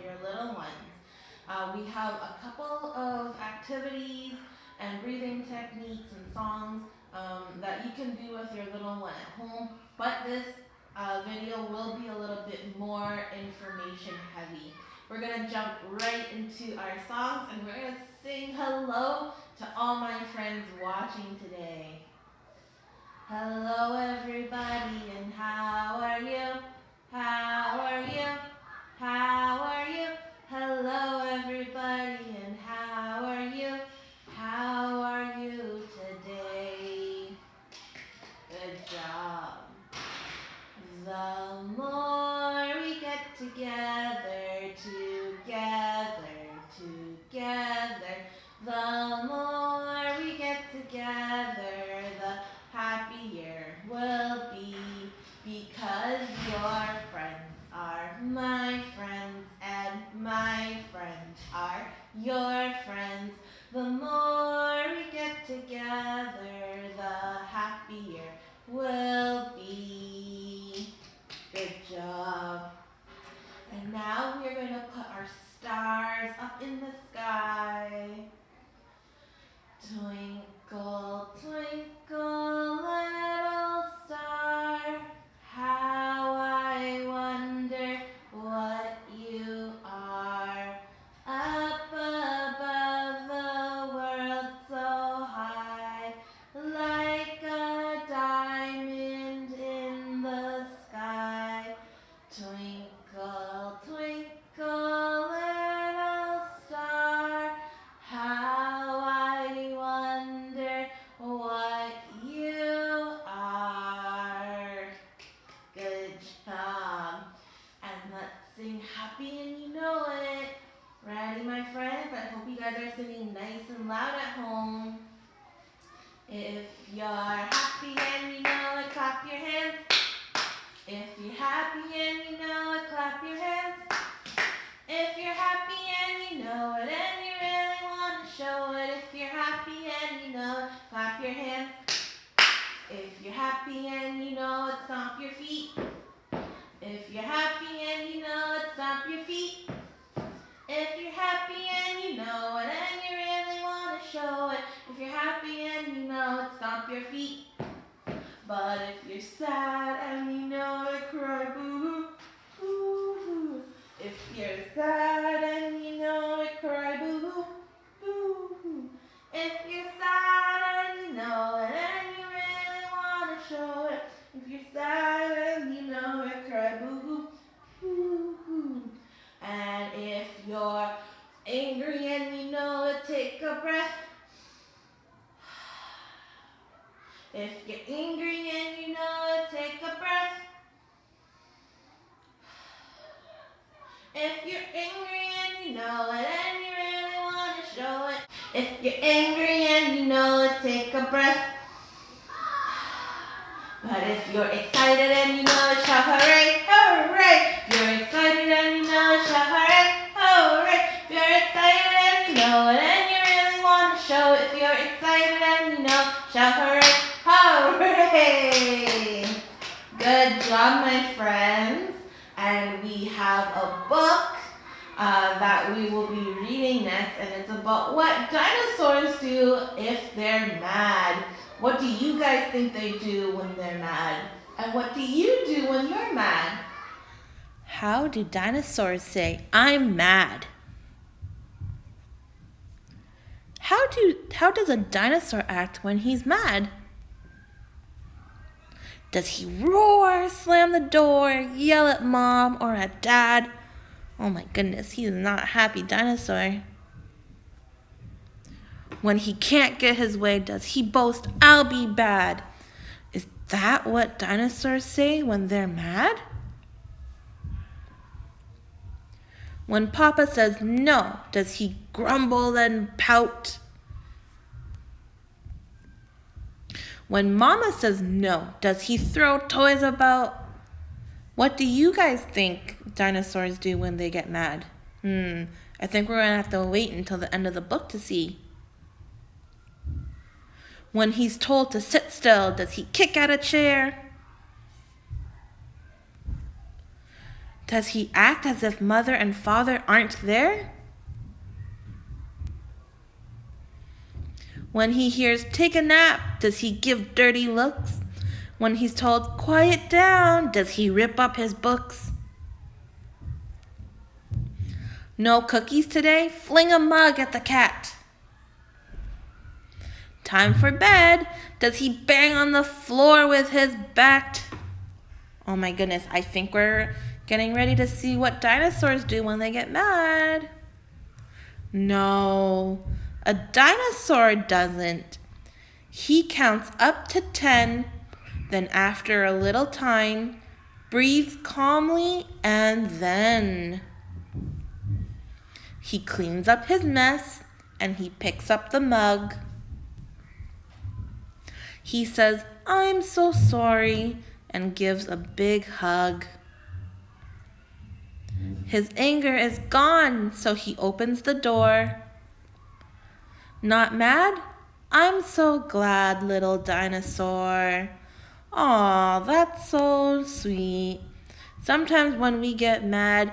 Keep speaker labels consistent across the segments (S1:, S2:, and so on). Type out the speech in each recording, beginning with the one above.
S1: your little ones. We have a couple of activities and breathing techniques and songs that you can do with your little one at home, but this video will be a little bit more information heavy. We're going to jump right into our songs and we're going to sing hello to all my friends watching today. Hello everybody and how are you? How are you? How are you? Hello everybody and how are you? How are you today? Good job. The more we get together, the more we get together, the happier we'll be, because your friends are my friends and my friends are your friends. The more we get together, the happier we'll be. Good job. And now we're going to put our stars up in the sky. Twinkle, twinkle, little star, how I wonder what you are. Up above the world so high, like a diamond in the sky. Twinkle, twinkle, little star, how I wonder what you are. Good job. And let's sing happy and you know it. Ready, my friends? I hope you guys are singing nice and loud at home. If you're happy and you know it, clap your hands. If you're happy and you know it, clap your hands. If you're happy and you know it and you really want to show it, if you're happy and you know it, clap your hands. If you're happy and you know it, stomp your feet. If you're happy and you know it, stomp your feet. If you're happy and you know it and you really want to show it, if you're happy and you know it, stomp your feet. But if you're sad and you know it, cry boo-hoo, boo-hoo. If you're sad and you know it, cry boo-hoo, boo-hoo. If you're sad and you know it and you really want to show it, if you're sad and you know it, cry boo-hoo, boo-hoo. And if you're angry and you know it, take a breath. If you're angry and you know it, take a breath. If you're angry and you know it and you really want to show it, if you're angry and you know it, take a breath. But if you're excited and you know it, shout hooray, hooray. If you're excited and you know it, shout hooray, hooray. If you're excited and you know it and you really want to show it, if you're excited and you know it, shout hooray, hooray. Good job, my friends. And we have a book that we will be reading next, and it's about what dinosaurs do if they're mad. What do you guys think they do when they're mad? And what do you do when you're mad? How do dinosaurs say, I'm mad? How does a dinosaur act when he's mad? Does he roar, slam the door, yell at mom or at dad? Oh my goodness, he's not a happy dinosaur. When he can't get his way, does he boast, I'll be bad? Is that what dinosaurs say when they're mad? When Papa says no, does he grumble and pout? When Mama says no, does he throw toys about? What do you guys think dinosaurs do when they get mad? I think we're going to have to wait until the end of the book to see. When he's told to sit still, does he kick at a chair? Does he act as if mother and father aren't there? When he hears take a nap, does he give dirty looks? When he's told quiet down, does he rip up his books? No cookies today? Fling a mug at the cat. Time for bed. Does he bang on the floor with his bat? Oh my goodness, I think we're getting ready to see what dinosaurs do when they get mad. No, a dinosaur doesn't. He counts up to 10, then after a little time, breathes calmly, and then he cleans up his mess and he picks up the mug. He says, "I'm so sorry," and gives a big hug. His anger is gone, so he opens the door. Not mad? I'm so glad, little dinosaur. Aw, that's so sweet. Sometimes when we get mad,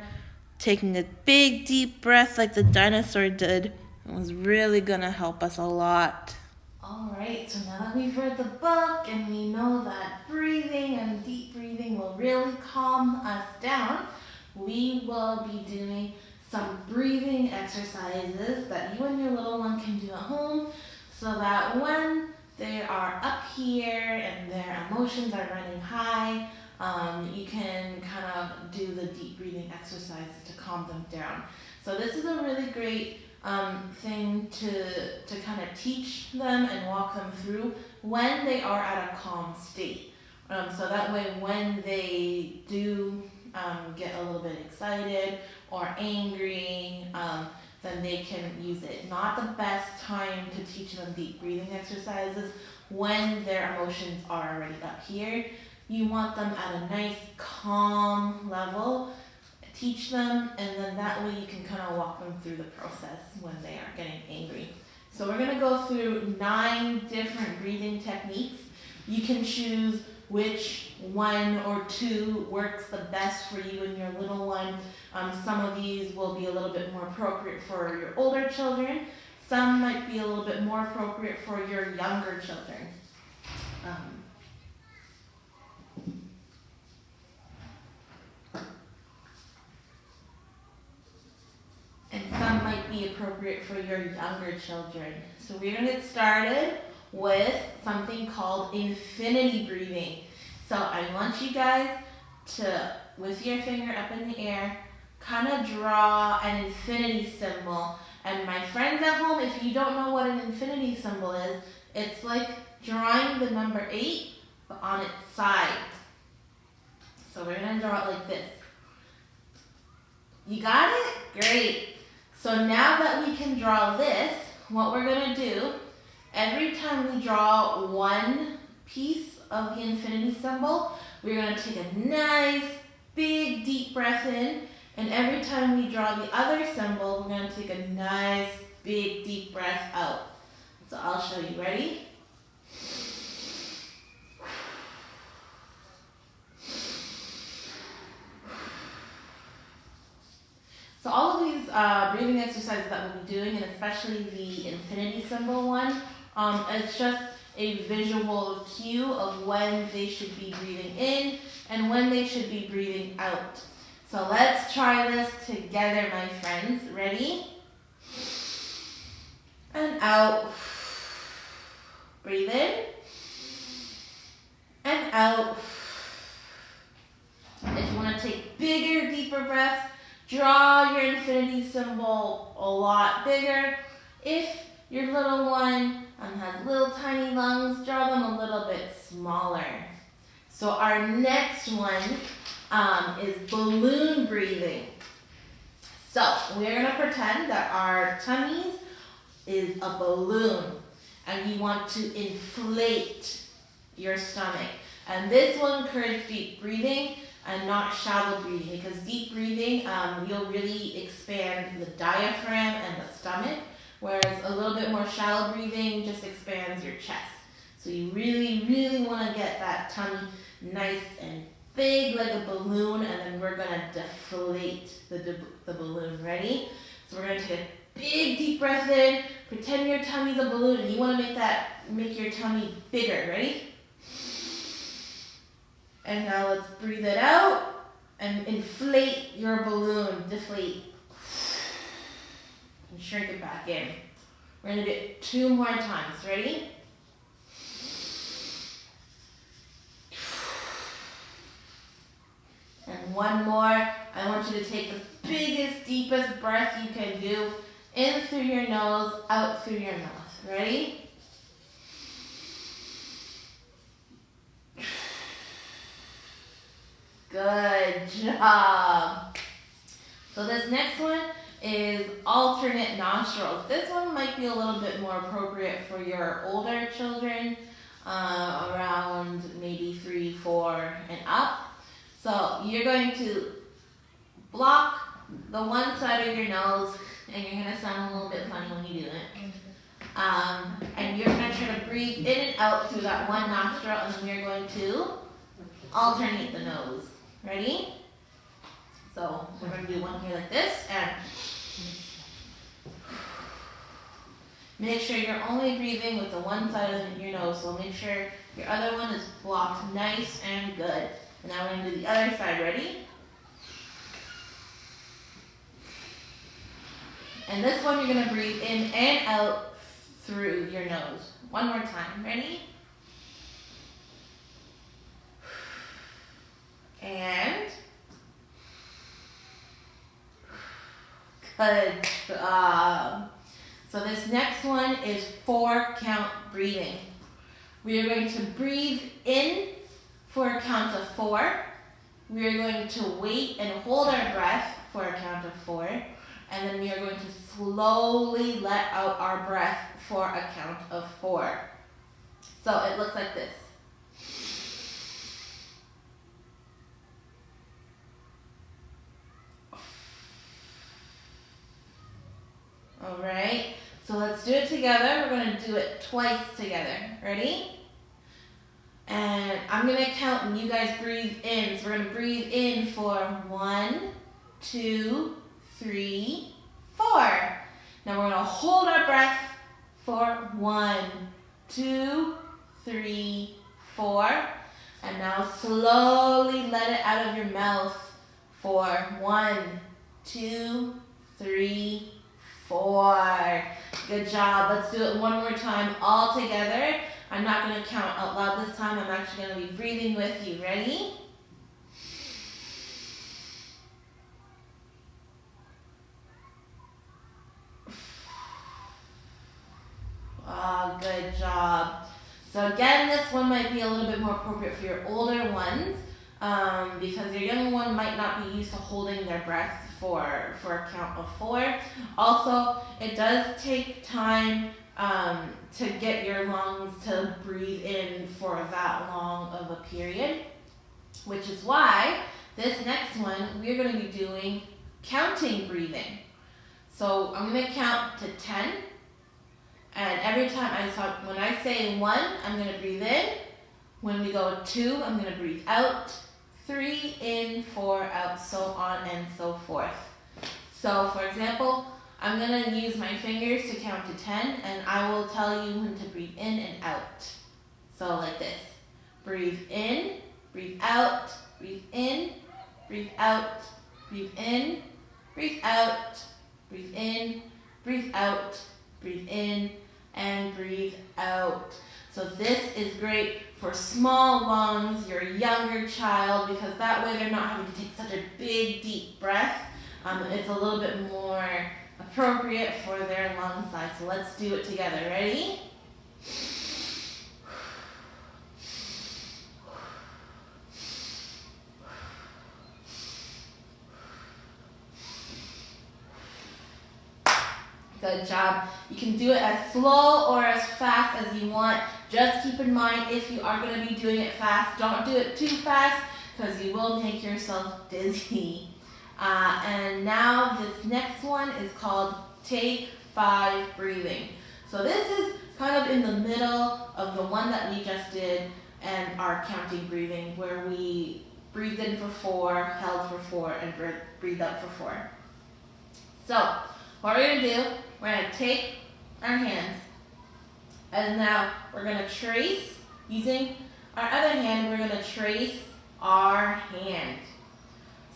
S1: taking a big deep breath like the dinosaur did was really gonna help us a lot. Alright, so now that we've read the book and we know that breathing and deep breathing will really calm us down, we will be doing some breathing exercises that you and your little one can do at home so that when they are up here and their emotions are running high, you can kind of do the deep breathing exercises to calm them down. So this is a really great thing to kind of teach them and walk them through when they are at a calm state. So that way when they do get a little bit excited or angry, then they can use it. Not the best time to teach them deep breathing exercises when their emotions are already up here. You want them at a nice calm level. Teach them, and then that way you can kind of walk them through the process when they are getting angry. So we're going to go through 9 different breathing techniques. You can choose which 1 or 2 works the best for you and your little one. Some of these will be a little bit more appropriate for your older children. Some might be a little bit more appropriate for your younger children. And some might be appropriate for your younger children. So we're going to get started with something called infinity breathing. So I want you guys to, with your finger up in the air, kind of draw an infinity symbol. And my friends at home, if you don't know what an infinity symbol is, it's like drawing the number 8 but on its side. So we're going to draw it like this. You got it? Great. So now that we can draw this, what we're going to do, every time we draw one piece of the infinity symbol, we're going to take a nice, big, deep breath in. And every time we draw the other symbol, we're going to take a nice, big, deep breath out. So I'll show you. Ready? So all of these breathing exercises that we'll be doing, and especially the infinity symbol one, it's just a visual cue of when they should be breathing in and when they should be breathing out. So let's try this together, my friends. Ready? And out. Breathe in. And out. If you want to take bigger, deeper breaths, draw your infinity symbol a lot bigger. If your little one has little tiny lungs, draw them a little bit smaller. So our next one is balloon breathing. So we're going to pretend that our tummies is a balloon and you want to inflate your stomach. And this will encourage deep breathing and not shallow breathing, because deep breathing, you'll really expand the diaphragm and the stomach, whereas a little bit more shallow breathing just expands your chest. So you really, really want to get that tummy nice and big like a balloon, and then we're gonna deflate the balloon. Ready? So we're gonna take a big deep breath in, pretend your tummy's a balloon, and you wanna make your tummy bigger. Ready? And now let's breathe it out and inflate your balloon, deflate. And shrink it back in. We're gonna do it 2 more times. Ready? And 1 more. I want you to take the biggest, deepest breath you can do. In through your nose, out through your mouth. Ready? Good job. So this next one is alternate nostrils. This one might be a little bit more appropriate for your older children, around maybe 3, 4, and up. So you're going to block the one side of your nose, and you're going to sound a little bit funny when you do it. And you're going to try to breathe in and out through that one nostril, and then we're going to alternate the nose. Ready? So we're going to do one here like this, and make sure you're only breathing with the one side of your nose, so make sure your other one is blocked nice and good. And now we're going to do the other side. Ready? And this one you're going to breathe in and out through your nose. One more time. Ready? And good job. So this next one is 4-count breathing. We are going to breathe in for a count of 4. We are going to wait and hold our breath for a count of 4. And then we are going to slowly let out our breath for a count of 4. So it looks like this. Alright, so let's do it together. We're going to do it twice together. Ready? And I'm going to count and you guys breathe in. So we're going to breathe in for 1, 2, 3, 4. Now we're going to hold our breath for 1, 2, 3, 4. And now slowly let it out of your mouth for 1, 2, 3, 4. Good job. Let's do it one more time all together. I'm not going to count out loud this time. I'm actually going to be breathing with you. Ready? Good job. So again, this one might be a little bit more appropriate for your older ones, because your younger one might not be used to holding their breath for a count of 4. Also, it does take time to get your lungs to breathe in for that long of a period, which is why this next one we're going to be doing counting breathing. So I'm going to count to 10, and every time when I say 1, I'm going to breathe in. When we go 2, I'm going to breathe out. 3 in, 4 out, so on and so forth. So for example, I'm going to use my fingers to count to 10, and I will tell you when to breathe in and out. So like this. Breathe in, breathe out, breathe in, breathe out, breathe in, breathe out, breathe in, breathe out, breathe in, and breathe out. So this is great for small lungs, your younger child, because that way they're not having to take such a big, deep breath. It's a little bit more appropriate for their lung size. So let's do it together. Ready? Good job. You can do it as slow or as fast as you want. Just keep in mind, if you are going to be doing it fast, don't do it too fast because you will make yourself dizzy. And now this next one is called Take 5 breathing. So this is kind of in the middle of the one that we just did and our counting breathing, where we breathed in for 4, held for 4, and breathed out for 4. So, what we're going to do, we're going to take our hands, and now we're going to trace, using our other hand, we're going to trace our hand.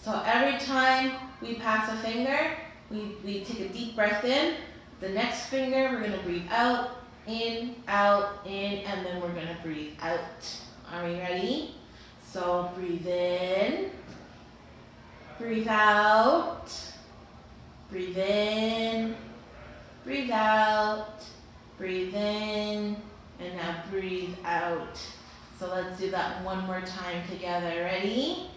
S1: So every time we pass a finger, we take a deep breath in. The next finger, we're going to breathe out, in, and then we're going to breathe out. Are we ready? So breathe in, breathe out, breathe in, breathe out, breathe in, and now breathe out. So let's do that one more time together. Ready?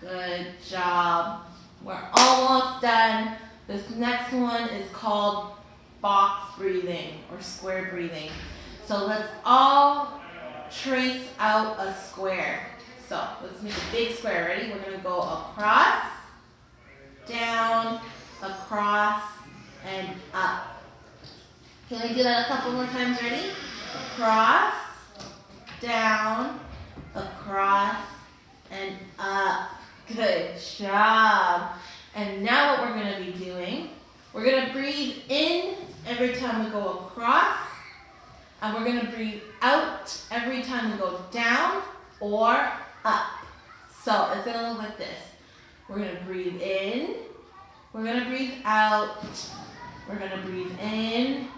S1: Good job. We're almost done. This next one is called box breathing or square breathing. So let's all trace out a square. So let's make a big square. Ready? We're going to go across, down, across, and up. Can we do that a couple more times? Ready? Across, down, across, and up. Good job. And now what we're going to be doing, we're going to breathe in every time we go across, and we're going to breathe out every time we go down or up. So it's going to look like this. We're going to breathe in, we're going to breathe out, we're going to breathe in,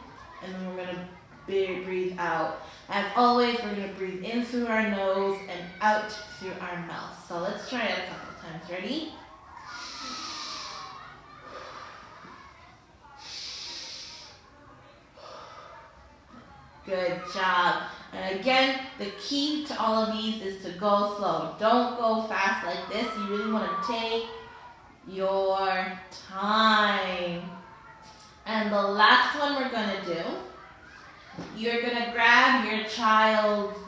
S1: and then we're going to breathe out. As always, we're going to breathe in through our nose and out through our mouth. So let's try it a couple times. Ready? Good job. And again, the key to all of these is to go slow. Don't go fast like this. You really want to take your time. And the last one we're going to do, you're going to grab your child's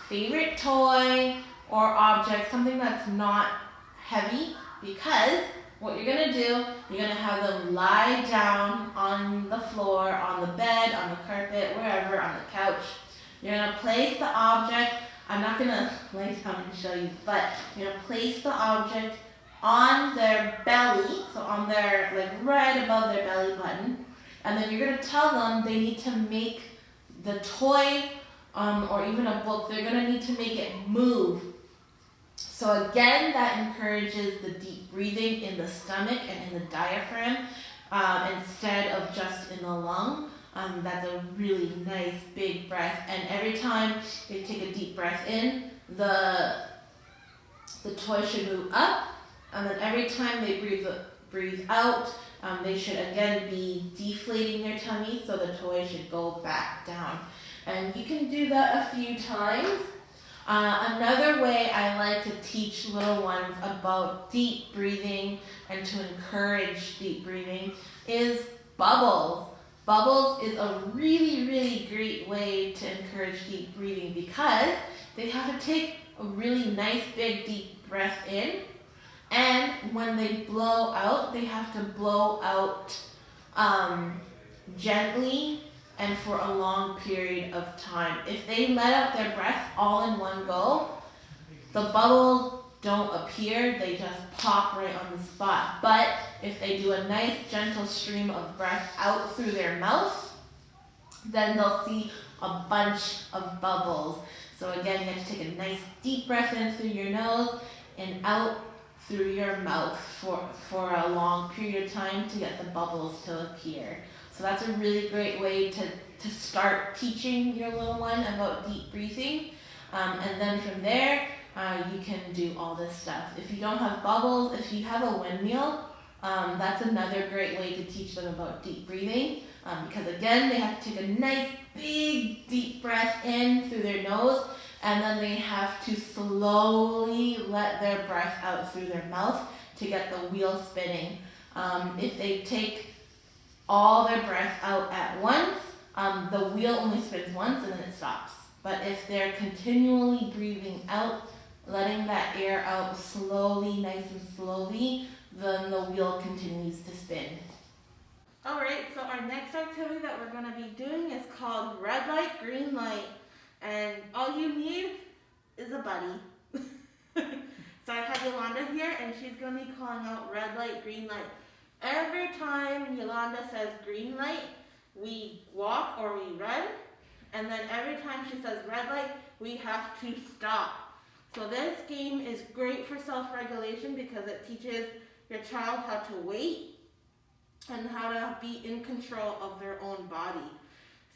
S1: favorite toy or object, something that's not heavy, because what you're going to do, you're going to have them lie down on the floor, on the bed, on the carpet, wherever, on the couch. You're going to place the object, I'm not going to lay down and show you, but you're going to place the object on their belly, so on their, like right above their belly button, and then you're going to tell them they need to make the toy or even a book, they're going to need to make it move. So again, that encourages the deep breathing in the stomach and in the diaphragm instead of just in the lung. That's a really nice big breath. And every time they take a deep breath in, the toy should move up. And then every time they breathe out, they should again be deflating their tummy, so the toy should go back down. And you can do that a few times. Another way I like to teach little ones about deep breathing and to encourage deep breathing is bubbles. Bubbles is a really, really great way to encourage deep breathing because they have to take a really nice big deep breath in, and when they blow out, they have to blow out gently and for a long period of time. If they let out their breath all in one go, the bubbles don't appear, they just pop right on the spot. But if they do a nice gentle stream of breath out through their mouth, then they'll see a bunch of bubbles. So again, you have to take a nice deep breath in through your nose and out through your mouth for a long period of time to get the bubbles to appear. So that's a really great way to start teaching your little one about deep breathing. And then from there, you can do all this stuff. If you don't have bubbles, if you have a windmill, that's another great way to teach them about deep breathing. Because again, they have to take a nice big deep breath in through their nose, and then they have to slowly let their breath out through their mouth to get the wheel spinning. If they take all their breath out at once, the wheel only spins once and then it stops. But if they're continually breathing out, letting that air out slowly, nice and slowly, then the wheel continues to spin. Alright, so our next activity that we're going to be doing is called red light, green light. And all you need is a buddy. So I have Yolanda here, and she's going to be calling out red light, green light. Every time Yolanda says green light, we walk or we run. And then every time she says red light, we have to stop. So this game is great for self-regulation because it teaches your child how to wait and how to be in control of their own body.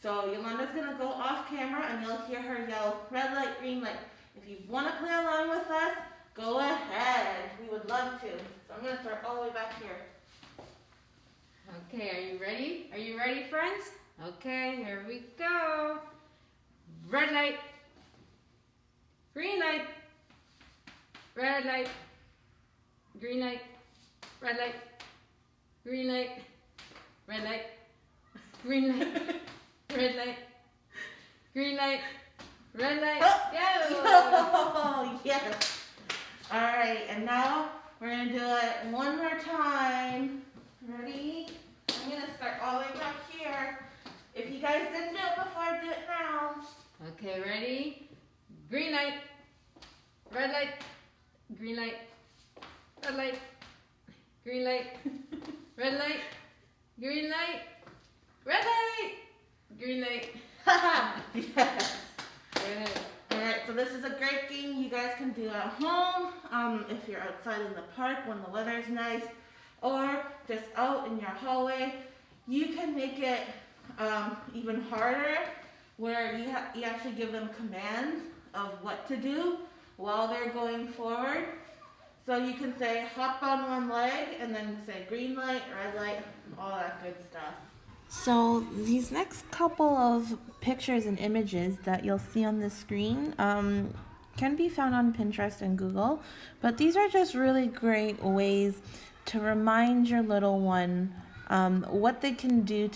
S1: So Yolanda's going to go off camera and you'll hear her yell, red light, green light. If you want to play along with us, go ahead. We would love to. So I'm going to start all the way back here.
S2: Okay, are you ready? Are you ready, friends? Okay, here we go. Red light, green light, red light, green light, red light, green light, red light, green light, red light, green light, red light, go!
S1: Oh, yes. All right, and now we're going to do it one more time. Ready? I'm going to start all the way back here. If you guys didn't do it before, do it now.
S2: Okay, ready? Green light, red light, green light, red light, green light, red light, green light, red light, green light.
S1: Yes.
S2: Good.
S1: Alright, so this is a great game you guys can do at home, if you're outside in the park when the weather's nice, or just out in your hallway. You can make it even harder, where you actually give them commands of what to do while they're going forward. So you can say hop on one leg and then say green light, red light, all that good stuff. So these next couple of pictures and images that you'll see on the screen can be found on Pinterest and Google, but these are just really great ways to remind your little one what they can do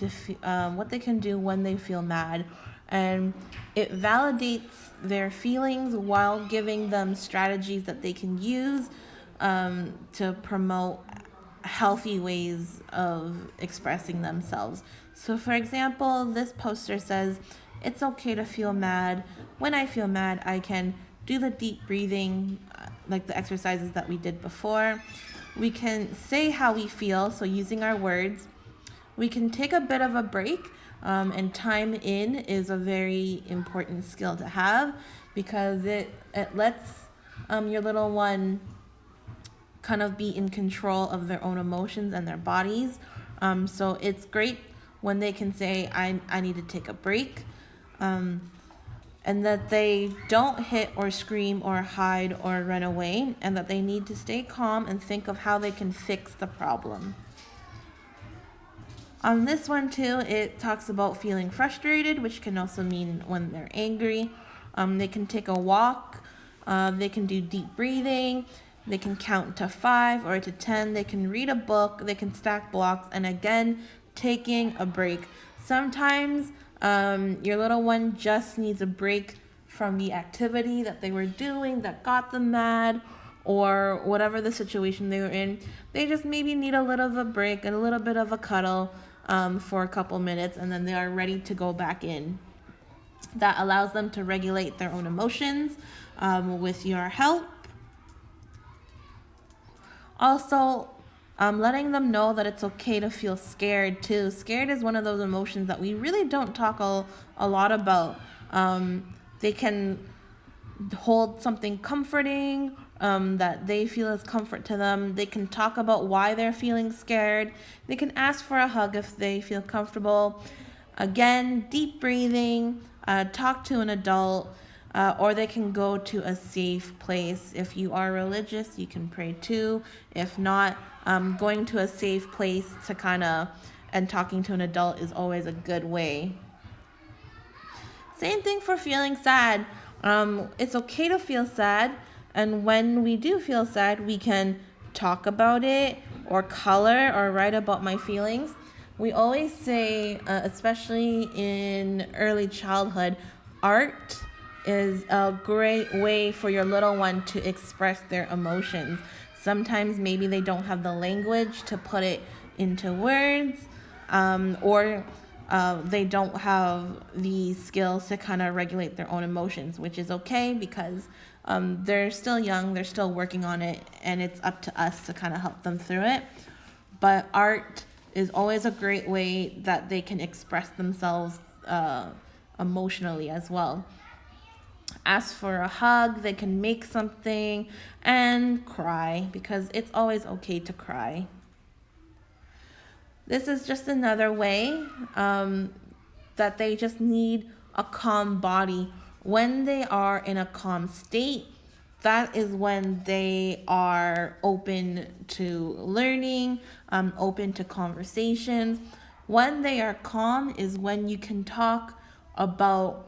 S1: what they can do when they feel mad, and it validates their feelings while giving them strategies that they can use to promote healthy ways of expressing themselves. So for example, this poster says, it's okay to feel mad. When I feel mad, I can do the deep breathing, like the exercises that we did before. We can say how we feel, so using our words. We can take a bit of a break, and time in is a very important skill to have because it lets your little one kind of be in control of their own emotions and their bodies. So it's great when they can say, I need to take a break, and that they don't hit or scream or hide or run away, and that they need to stay calm and think of how they can fix the problem. On this one too, it talks about feeling frustrated, which can also mean when they're angry. They can take a walk, they can do deep breathing, they can count to 5 or to 10, they can read a book, they can stack blocks, and again, taking a break. Sometimes your little one just needs a break from the activity that they were doing that got them mad, or whatever the situation they were in. They just maybe need a little of a break and a little bit of a cuddle for a couple minutes, and then they are ready to go back in. That allows them to regulate their own emotions with your help. Also, letting them know that it's okay to feel scared too. Scared is one of those emotions that we really don't talk a lot about. They can hold something comforting that they feel is comfort to them. They can talk about why they're feeling scared. They can ask for a hug if they feel comfortable. Again, deep breathing, talk to an adult, or they can go to a safe place. If you are religious, you can pray too. If not, going to a safe place and talking to an adult is always a good way. Same thing for feeling sad. It's okay to feel sad, and when we do feel sad, we can talk about it or color or write about my feelings. We always say, especially in early childhood, art is a great way for your little one to express their emotions. Sometimes maybe they don't have the language to put it into words, or they don't have the skills to kind of regulate their own emotions, which is okay because they're still young, they're still working on it, and it's up to us to kind of help them through it. But art is always a great way that they can express themselves emotionally as well. Ask for a hug, they can make something, and cry, because it's always okay to cry. This is just another way that they just need a calm body. When they are in a calm state, that is when they are open to learning, open to conversations. When they are calm is when you can talk about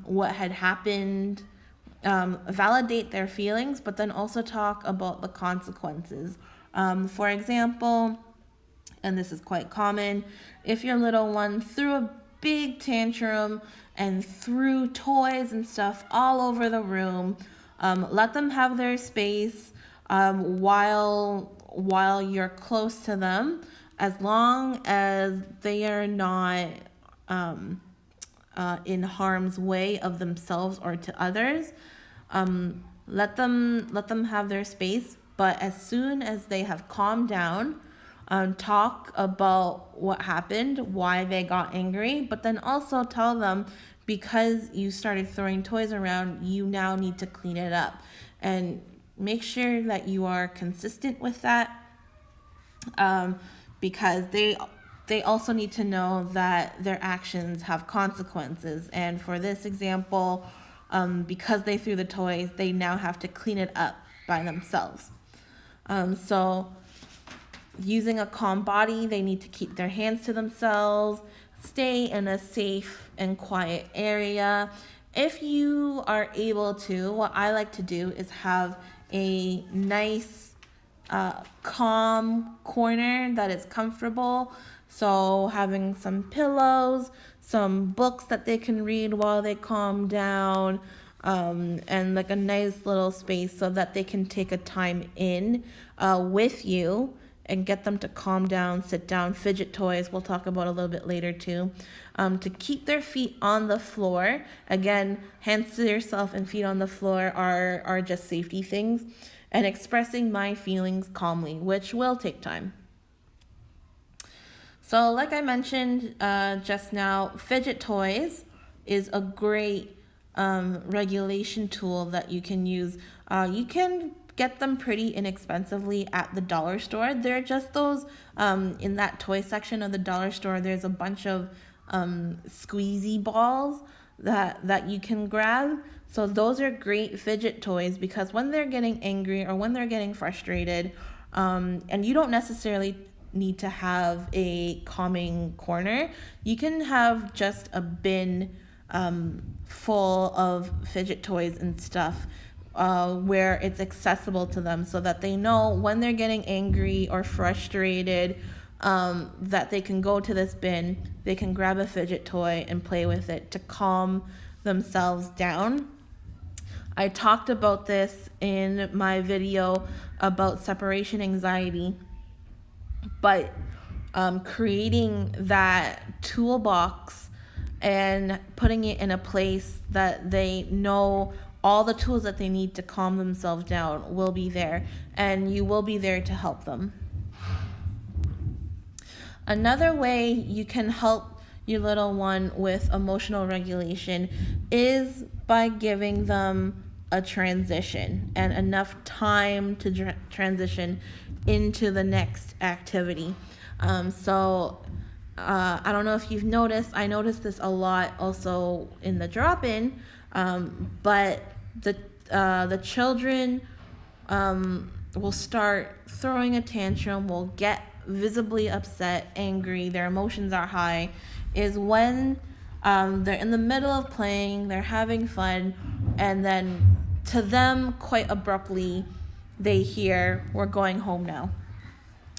S1: what had happened, validate their feelings, but then also talk about the consequences. For example, and this is quite common, if your little one threw a big tantrum and threw toys and stuff all over the room, let them have their space while you're close to them, as long as they are not in harm's way of themselves or to others. Let them have their space, but as soon as they have calmed down, talk about what happened, why they got angry, but then also tell them, because you started throwing toys around, you now need to clean it up. And make sure that you are consistent with that, because they also need to know that their actions have consequences. And for this example, because they threw the toys, they now have to clean it up by themselves. So using a calm body, they need to keep their hands to themselves, stay in a safe and quiet area. If you are able to, what I like to do is have a nice calm corner that is comfortable. So having some pillows, some books that they can read while they calm down, and like a nice little space so that they can take a time in with you and get them to calm down, sit down. Fidget toys we'll talk about a little bit later too. To keep their feet on the floor. Again, hands to yourself and feet on the floor are just safety things. And expressing my feelings calmly, which will take time. So like I mentioned just now, fidget toys is a great regulation tool that you can use. You can get them pretty inexpensively at the dollar store. They're just those, in that toy section of the dollar store, there's a bunch of squeezy balls that you can grab. So those are great fidget toys, because when they're getting angry or when they're getting frustrated, and you don't necessarily need to have a calming corner, you can have just a bin full of fidget toys and stuff, where it's accessible to them, so that they know when they're getting angry or frustrated, that they can go to this bin, they can grab a fidget toy and play with it to calm themselves down. I talked about this in my video about separation anxiety, but creating that toolbox and putting it in a place that they know all the tools that they need to calm themselves down will be there, and you will be there to help them. Another way you can help your little one with emotional regulation is by giving them a transition and enough time to transition into the next activity. So I don't know if you've noticed, I noticed this a lot also in the drop-in, but the children will start throwing a tantrum, will get visibly upset, angry, their emotions are high, is when they're in the middle of playing, they're having fun, and then to them, quite abruptly, they hear, "We're going home now."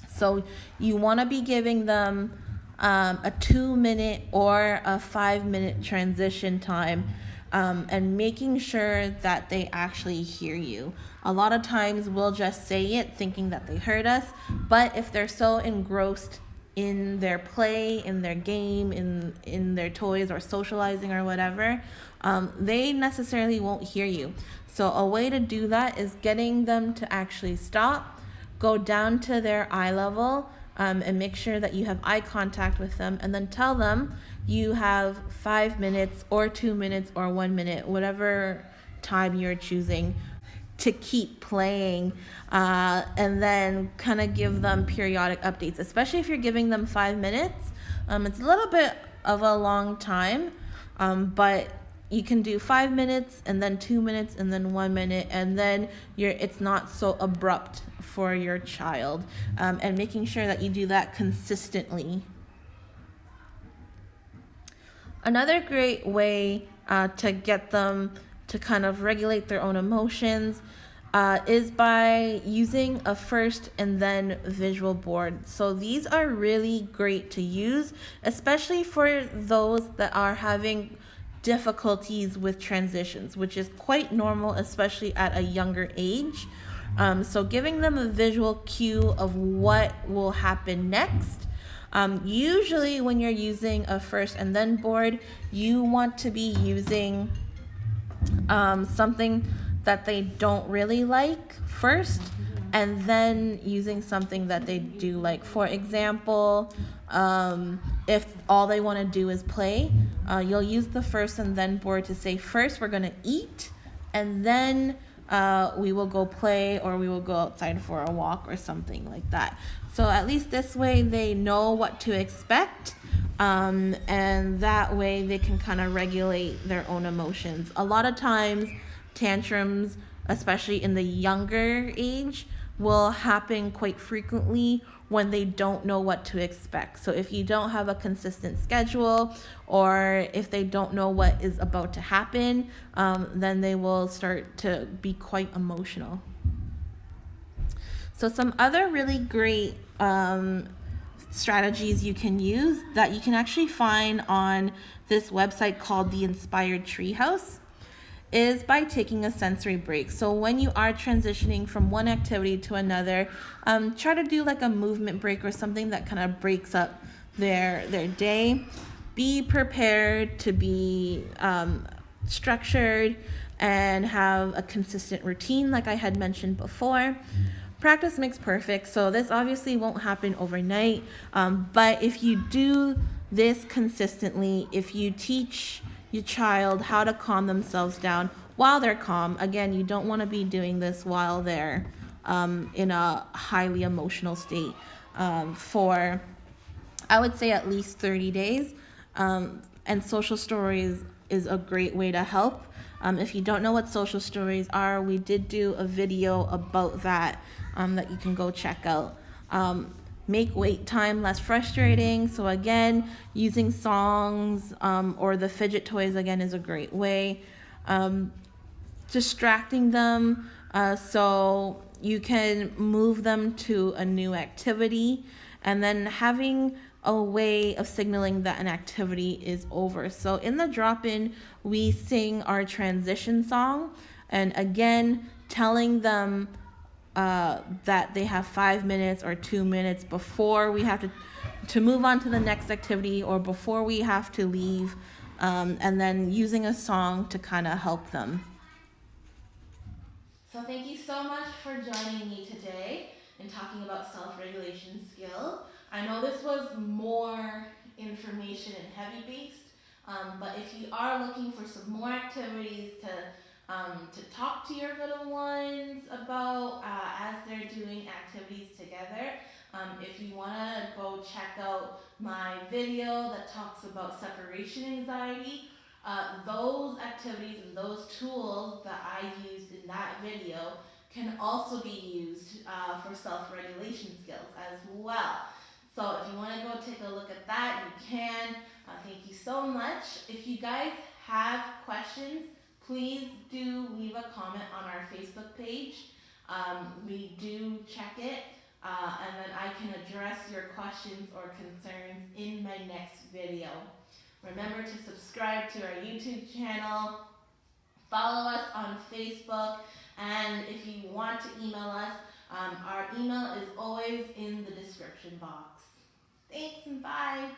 S1: So you want to be giving them a 2-minute or a 5-minute transition time, and making sure that they actually hear you. A lot of times we'll just say it thinking that they heard us, but if they're so engrossed in their play, in their game, in their toys or socializing or whatever, they necessarily won't hear you. So a way to do that is getting them to actually stop, go down to their eye level, and make sure that you have eye contact with them, and then tell them you have 5 minutes or 2 minutes or 1 minute, whatever time you're choosing, to keep playing, and then kind of give them periodic updates, especially if you're giving them 5 minutes. It's a little bit of a long time, but you can do 5 minutes and then 2 minutes and then 1 minute, and then it's not so abrupt for your child, and making sure that you do that consistently. Another great way to get them to kind of regulate their own emotions is by using a first and then visual board. So these are really great to use, especially for those that are having difficulties with transitions, which is quite normal, especially at a younger age. So giving them a visual cue of what will happen next. Usually when you're using a first and then board, you want to be using something that they don't really like first, and then using something that they do like. For example, if all they want to do is play, you'll use the first and then board to say, first we're going to eat, and then we will go play, or we will go outside for a walk or something like that. So at least this way they know what to expect, and that way they can kind of regulate their own emotions. A lot of times tantrums, especially in the younger age, will happen quite frequently when they don't know what to expect. So if you don't have a consistent schedule, or if they don't know what is about to happen, then they will start to be quite emotional. So some other really great strategies you can use that you can actually find on this website called the Inspired Treehouse is by taking a sensory break. So when you are transitioning from one activity to another, try to do like a movement break or something that kind of breaks up their day. Be prepared to be structured and have a consistent routine, like I had mentioned before. Practice makes perfect, so this obviously won't happen overnight, but if you do this consistently, if you teach your child how to calm themselves down while they're calm, again, you don't want to be doing this while they're in a highly emotional state, for, I would say, at least 30 days, and social stories is a great way to help. If you don't know what social stories are, we did do a video about that, that you can go check out. Make wait time less frustrating. So again, using songs, or the fidget toys again is a great way. Distracting them, so you can move them to a new activity, and then having a way of signaling that an activity is over. So in the drop-in, we sing our transition song, and again, telling them that they have 5 minutes or 2 minutes before we have to move on to the next activity, or before we have to leave, and then using a song to kind of help them. So thank you so much for joining me today and talking about self-regulation skills. I know this was more information and heavy-based, but if you are looking for some more activities to talk to your little ones about as they're doing activities together, if you want to go check out my video that talks about separation anxiety, those activities and those tools that I used in that video can also be used for self-regulation skills as well. So if you want to go take a look at that, you can. Thank you so much. If you guys have questions, please do leave a comment on our Facebook page. We do check it, and then I can address your questions or concerns in my next video. Remember to subscribe to our YouTube channel, follow us on Facebook, and if you want to email us, our email is always in the description box. Thanks and bye.